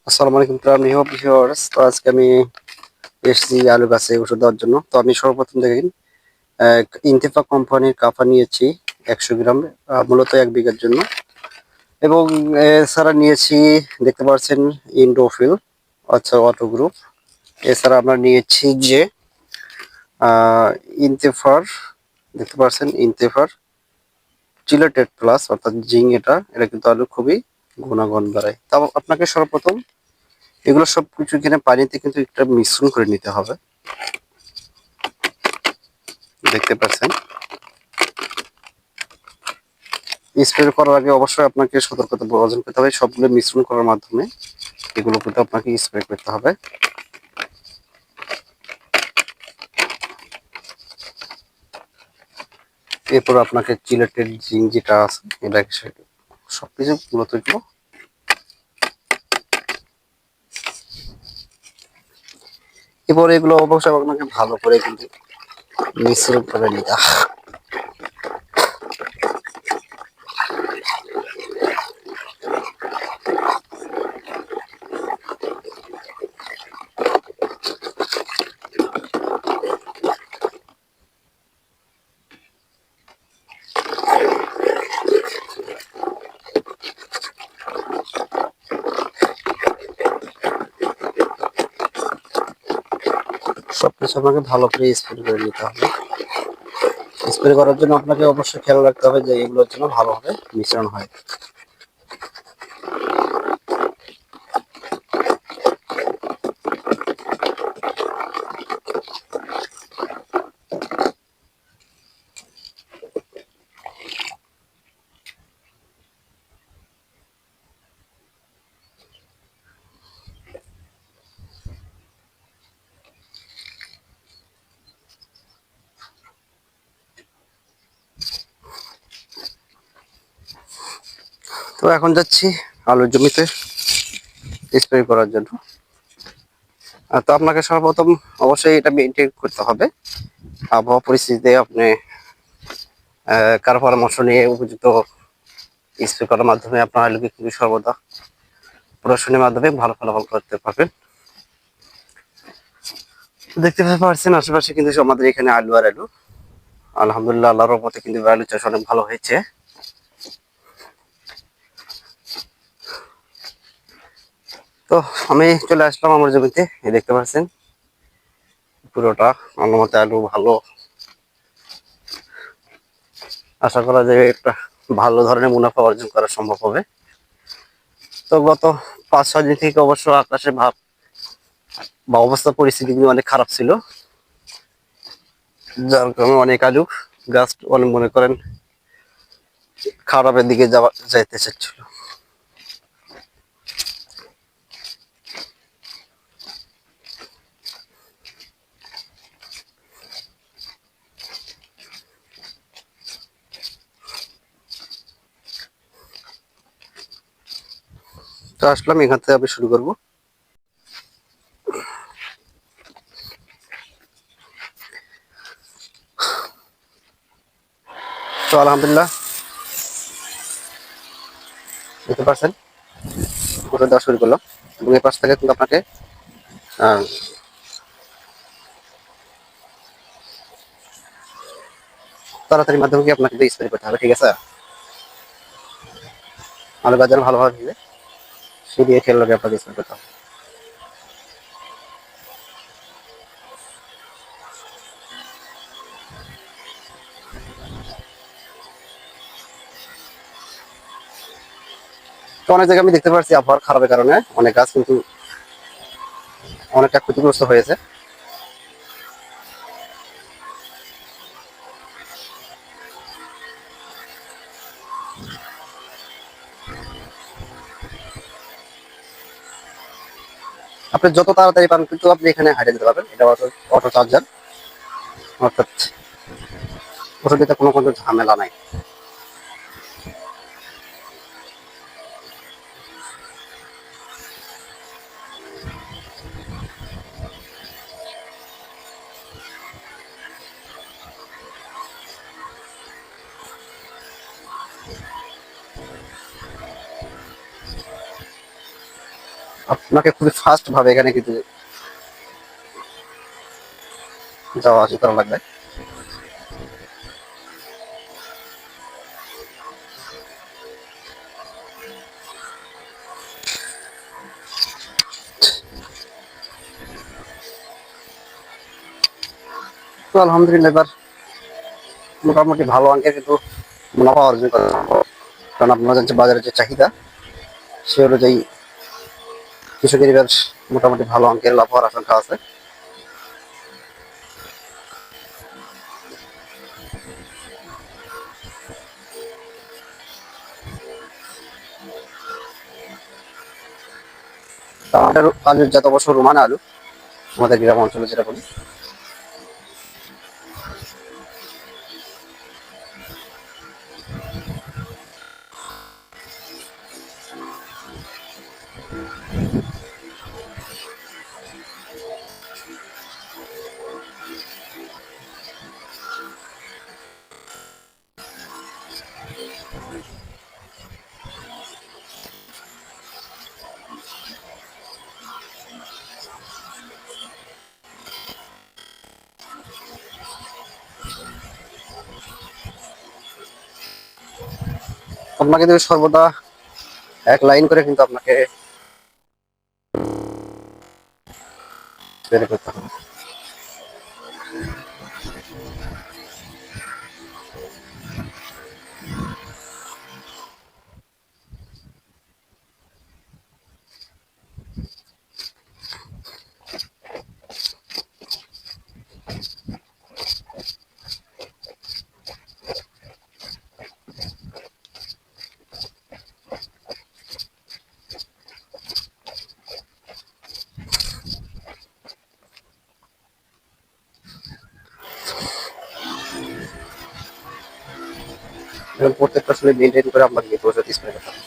আসসালামু আলাইকুম প্রিয় ভিউয়ার্স। তো আজকে আমি এসেছি আলু গাছে ওষুধ দেওয়ার জন্য। তো আমি সর্বপ্রথম দেখেন ইনতেফা কোম্পানির কাফা নিয়েছি 100 গ্রাম, মূলত 1 বিঘার জন্য। এবং এছাড়া নিয়েছি, দেখতে পাচ্ছেন, ইন্ডোফিল, আচ্ছা, অটো গ্রুপ। এছাড়া আমরা নিয়েছি যে ইনতেফার, দেখতে পাচ্ছেন, ইনতেফার চিলেটেড প্লাস অর্থাৎ জিঙ্ক। এটা কিন্তু আলু খুবই গুণাগুণ বাড়ায়। তাও আপনাকে সর্বপ্রথম এগুলো সবকিছু কিনে পানিতে কিন্তু একটা মিশ্রণ করে নিতে হবে। দেখতে পাচ্ছেন, স্প্রে করার আগে অবশ্যই আপনাকে সতর্কতা অবলম্বন করতে হবে। সবগুলো মিশ্রণ করার মাধ্যমে এগুলো কিন্তু আপনাকে স্প্রে করতে হবে। এরপর আপনাকে চিলেটেড জিঙ্ক যেটা আছে এটা সবকিছু মূলত এগুলো এরপর এগুলো অবশ্যই আপনাকে ভালো করে কিন্তু মিশ্রণ করে নিতে হবে। সবকিছু আপনাকে ভালো করে স্প্রে করে নিতে হবে। স্প্রে করার জন্য আপনাকে অবশ্যই খেয়াল রাখতে হবে যে এগুলোর জন্য ভালোভাবে মিশ্রণ হয়। তো এখন যাচ্ছি আলুর জমিতে স্প্রে করার জন্য। তো আপনাকে সর্বপ্রথম অবশ্যই এটা মেনটেন করতে হবে। আবহাওয়া পরিস্থিতিতে আপনি কারো পরামর্শ নিয়ে উপযুক্ত স্প্রে করার মাধ্যমে আপনার আলুকে কিন্তু সর্বদা প্রদর্শনের মাধ্যমে ভালো ফলাফল করতে পারবেন। দেখতে পাচ্ছেন আশেপাশে কিন্তু আমাদের এখানে আলু আর আলু, আলহামদুলিল্লাহ, আল্লাহর রহমতে কিন্তু আলু চাষ অনেক ভালো হয়েছে। তো আমি চলে আসলাম আমার জমিতে। দেখতে পাচ্ছেন পুরোটা আমার মতে আলু ভালো। আশা করা যায় একটা ভালো ধরনের মুনাফা অর্জন করা সম্ভব হবে। তো গত 5-6 দিন থেকে অবশ্য আকাশের ভাব বা অবস্থা পরিস্থিতি কিন্তু অনেক খারাপ ছিল, যার কারণে অনেক আলু গাছ অনেক, মনে করেন, খারাপের দিকে যাইতে চাচ্ছিল। তো আসলাম, এখান থেকে আমি শুরু করবো। তো আলহামদুলিল্লাহ, দেখতে পাচ্ছেন পুরো দেওয়া শুরু করলাম। এবং এই পাশ থেকে কিন্তু আপনাকে তাড়াতাড়ি মাধ্যমে কি আপনাকে স্প্রে করতে হবে, ঠিক আছে? আলু গাছ যেন ভালোভাবে ভিজে সে দিয়ে খেয়াল রাখে আপনাকে স্প্রে করতে হবে। তো অনেক জায়গায় আমি দেখতে পাচ্ছি আবহাওয়ার খারাপের কারণে অনেক গাছ কিন্তু অনেকটা ক্ষতিগ্রস্ত হয়েছে। আপনি যত তাড়াতাড়ি পারেন কিন্তু আপনি এখানে হাইডে দিতে পারবেন। এটা অটো চার্জার, অর্থাৎ ওষুধ দিতে কোনো ঝামেলা নাই। আপনাকে খুবই ফাস্ট ভাবে এখানে কিন্তু যাওয়া আসা করা লাগবে। তো আলহামদুলিল্লাহ এবার মোটামুটি ভালো অঙ্কের কিন্তু মুনাফা অর্জন করা সম্ভব। কারণ আপনারা জানছেন বাজারের যে চাহিদা সে অনুযায়ী কৃষকের এবার মোটামুটি ভালো অঙ্কের লাভ হওয়ার আশঙ্কা আছে। আমাদের আলুর জাত অবশ্য রোমান আলু, আমাদের গ্রাম অঞ্চলে যেটা বলি। আপনাকে কিন্তু সর্বদা এক লাইন করে কিন্তু আপনাকে বের করতে হবে। এবং প্রত্যেকটা আসলে মেনটেন করে আপনাকে কিন্তু ওষুধ স্প্রে করতে হবে।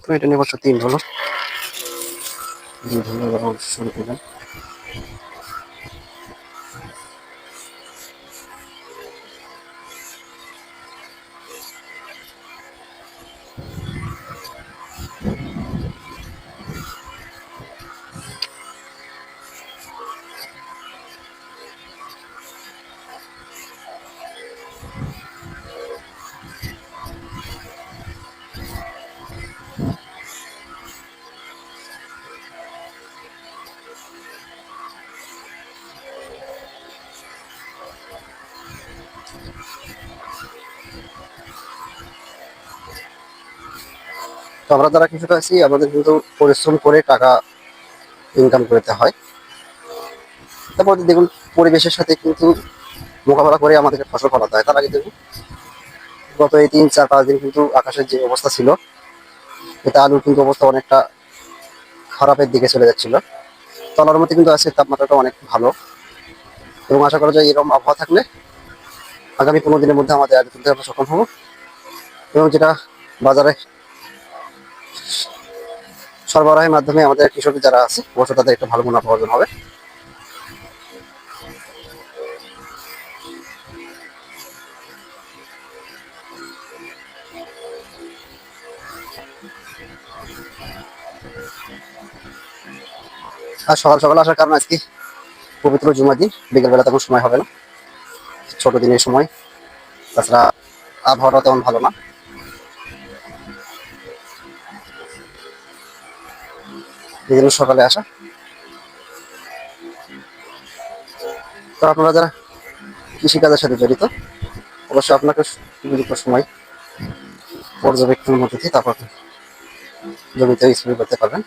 তো এটা নিয়ে অবশ্য 3 হলো, 2 হলো, এবার শুরু করলাম। তো আমরা যারা কৃষক আছি আমাদের কিন্তু পরিশ্রম করে টাকা ইনকাম করতে হয়। তারপর দেখুন পরিবেশের সাথে কিন্তু মোকাবেলা করে আমাদেরকে ফসল ফলাতে হয়। তার আগে দেখুন গত এই 3, 4, 5 দিন কিন্তু আকাশের যে অবস্থা ছিল, এতে আলুর কিন্তু অবস্থা অনেকটা খারাপের দিকে চলে যাচ্ছিল। তো আল্লাহর মধ্যে কিন্তু আজকে তাপমাত্রাটা অনেক ভালো, এবং আশা করা যায় এরকম আবহাওয়া থাকলে আগামী 15 দিনের মধ্যে আমাদের আলু তুলতে আমরা সক্ষম হবো, এবং যেটা বাজারে সরবরাহের মাধ্যমে আমাদের কৃষক যারা আছে অবশ্যই তাদের একটা ভালো মুনাফা অর্জন হবে। আর সকাল সকাল আসার কারণ আজকে পবিত্র জুমার দিন, বিকেলবেলা তেমন সময় হবে না, ছোট দিনের সময়, তাছাড়া আবহাওয়াটা তেমন ভালো না, এই জন্য সকালে আসা। তো আপনারা যারা কৃষিকাজের সাথে জড়িত অবশ্যই আপনাকে উপযুক্ত সময় পর্যবেক্ষণের মধ্যে দিয়ে তারপর জমিতে স্প্রে করতে পারবেন।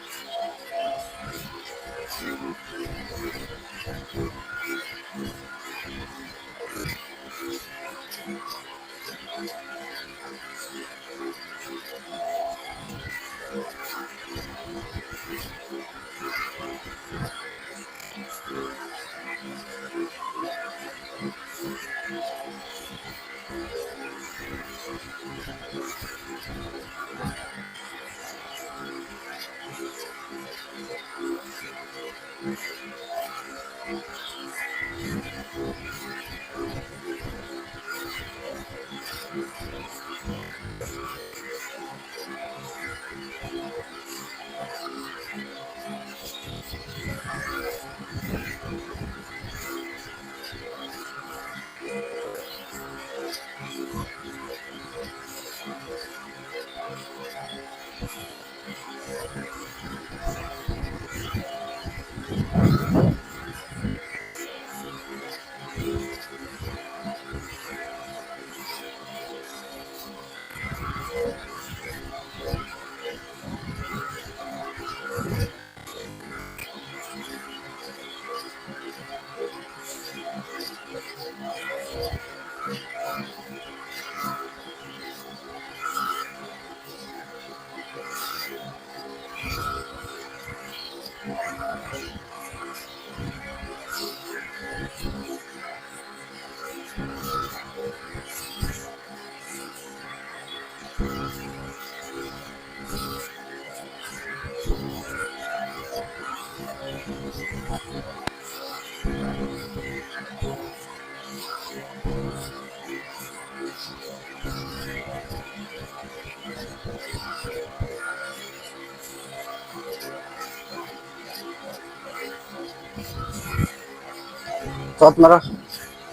তো আপনারা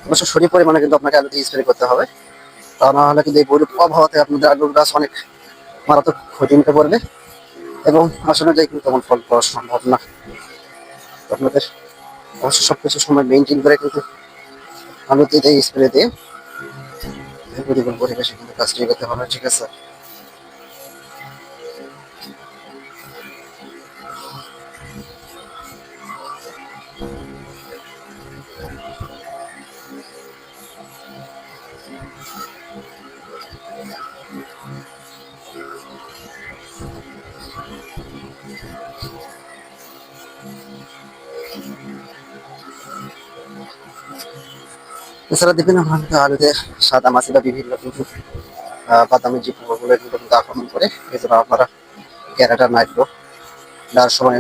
অবশ্য সঠিক পরিমাণে কিন্তু আপনাকে আলুতে স্প্রে করতে হবে, তা না হলে কিন্তু এই বৈরূপ আবহাওয়াতে আপনাদের আলুর গাছ অনেক মারাত্মক ক্ষতি নিতে পারবে, এবং আসলে যাই কিন্তু তেমন ফল পাওয়া সম্ভব না। আপনাদের অবশ্যই সবকিছু সময় মেনটেন করে কিন্তু আলুতে এই স্প্রে দিয়ে প্রতিকূল পরিবেশে কিন্তু কাজটি করতে হবে, ঠিক আছে। এছাড়া বিভিন্ন আলুতে সাদা মাছি বা বিভিন্ন কিন্তু বাদামের যে পোকাগুলো এগুলো কিন্তু আক্রমণ করে, এছাড়া আপনারা ক্যারাটা নাইট্রো দেওয়ার সময়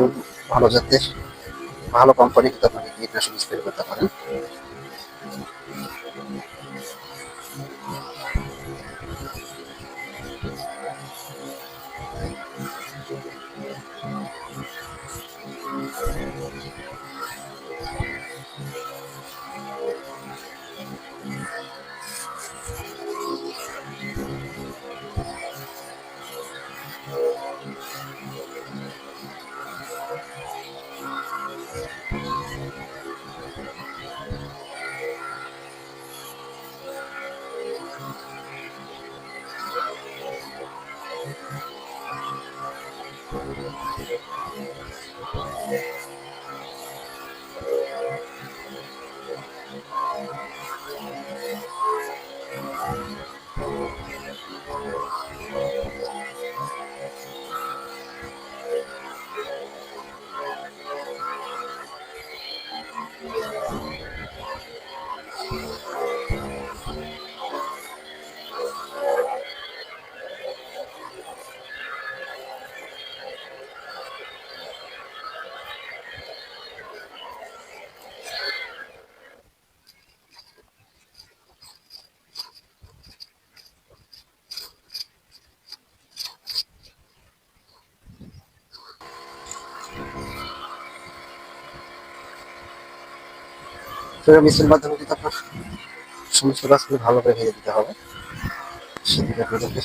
ভালো জাতের ভালো কোম্পানি কিন্তু আপনাকে কীটনাশক স্প্রে করতে পারেন। সেটা মিশ্রের মাধ্যমে কিন্তু আপনার সমস্ত গাছগুলো ভালো করে ভেঙে দিতে হবে। সেদিকে আপনাদেরকে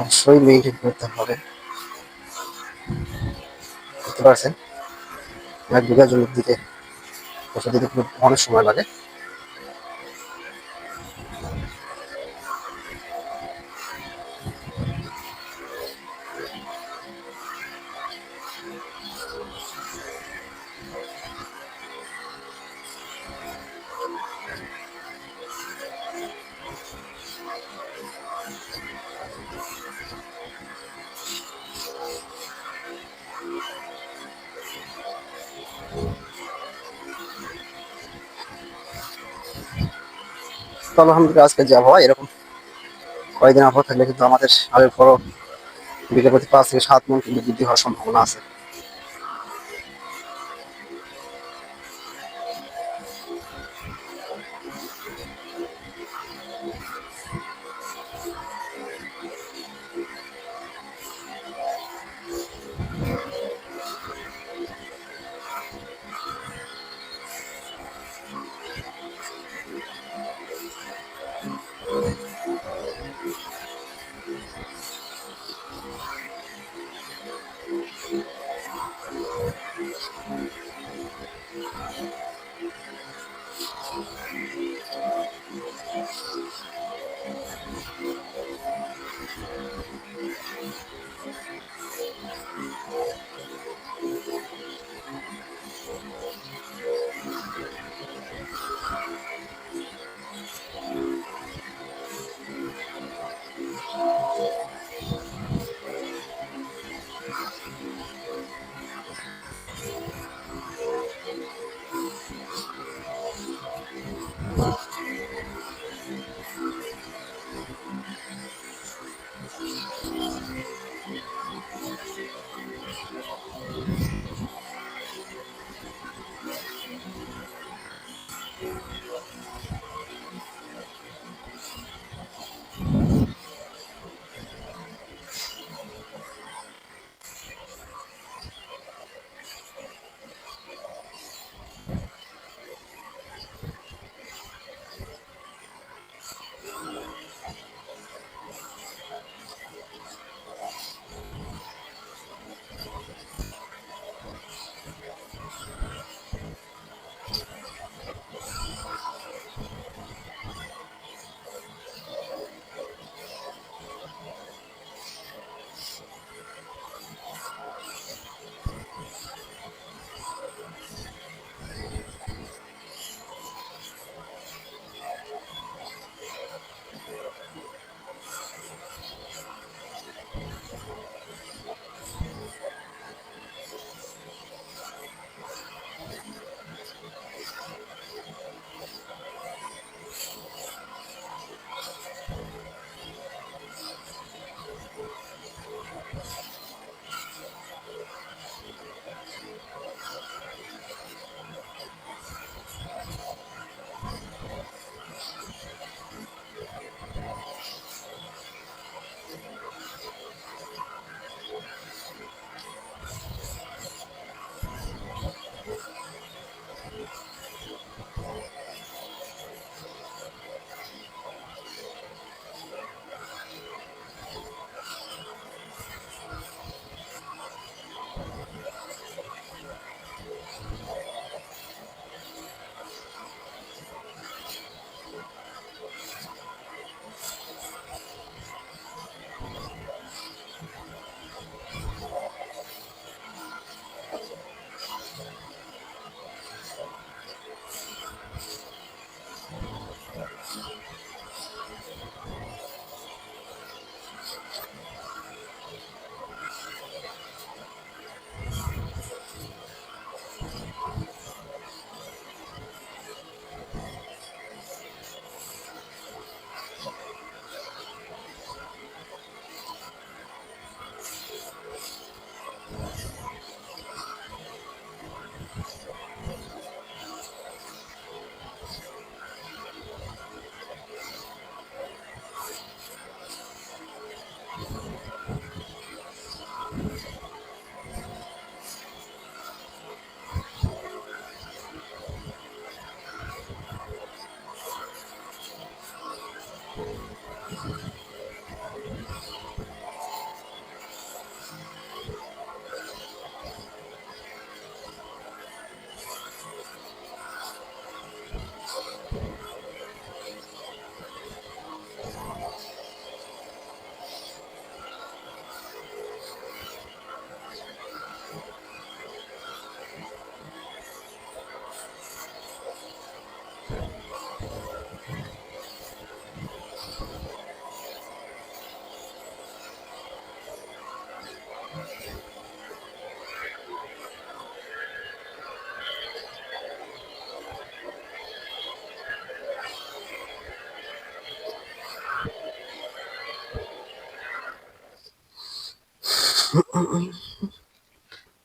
অবশ্যই মেনটেন করতে হবে। বুঝতে পারছেন, 1 বিঘা জমির দিকে ওষুধ দিতে খুব অনেক সময় লাগে। তো আলহামদুলিল্লাহ আজকে যে আবহাওয়া এরকম কয়েকদিন আবহাওয়া থাকলে কিন্তু আমাদের আলুর ফলন বিঘা প্রতি 5 থেকে 7 মণ কিন্তু বৃদ্ধি হওয়ার সম্ভাবনা আছে।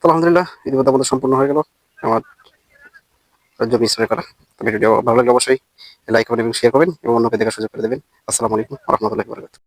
তো আলহামদুলিল্লাহ ইতিমধ্যে আমাদের সম্পূর্ণ হয়ে গেল আমার জমি স্প্রে করা। তো ভিডিও ভালো লাগলে অবশ্যই লাইক করবেন এবং শেয়ার করবেন এবং অন্যকে দেখার সুযোগ করে দেবেন। আসসালামু আলাইকুম ওয়া রাহমাতুল্লাহি ওয়া বারাকাতুহু।